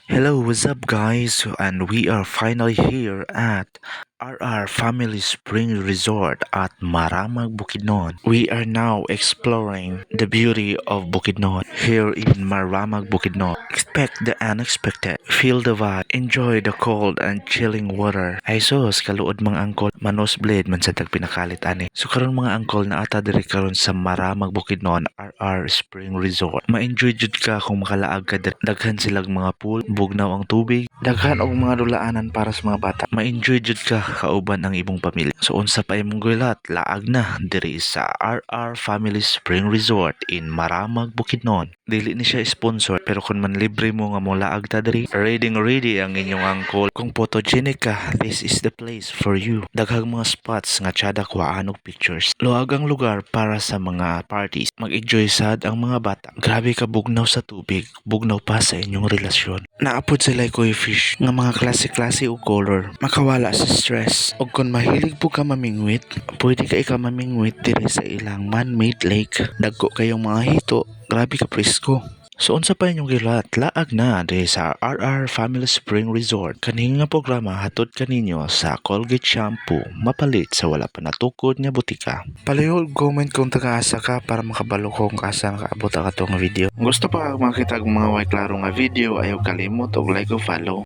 Hello, what's up guys? And we are finally here at RR Family Spring Resort at Maramag, Bukidnon. We are now exploring the beauty of Bukidnon here in Maramag, Bukidnon. Expect the unexpected, feel the vibe, enjoy the cold and chilling water. Ay sus, kaluod mga angkol, manos blade man sa tagpinakalit ani. So karon mga angkol na ata diri karon sa Maramag, Bukidnon RR Spring Resort. Ma-enjoy jud ka kung makalaag ka diri. Daghan silang mga pool, bugnaw ang tubig, daghan og mga dulaanan para sa mga bata. Ma-enjoy jud ka kauban ang imong pamilya. So unsa pa imong gulat, laag na diri sa RR Family Spring Resort in Maramag, Bukidnon. Dili ni siya sponsor pero kung man libre mo nga mo laag ta diri, ready ang inyong angkol. Kung photogenic ka, this is the place for you. Daghang mga spots nga tiyadak waan og pictures. Luag ang lugar para sa mga parties. Mag-enjoy sad ang mga bata. Grabe ka bugnaw sa tubig, bugnaw pa sa inyong relasyon. Naapod sila koi fish nga mga klase-klase og color. Makawala sa stress. Og kung mahilig po ka mamingwit, pwede ka ika mamingwit diri sa ilang man-made lake. Dagko kayong mga hito, grabe ka presko. So unsa pa inyong gilat, laag na diri sa RR Family Spring Resort. Kaning nga programa hatod kaninyo sa Colgate Shampoo, mapalit sa wala pa natukod nga butika. Palihog comment kung taga-asa ka para makabalo kung asa nakaabot ka tong video. Gusto pa makita ang mga way klaro nga video, ayaw kalimot og like o follow.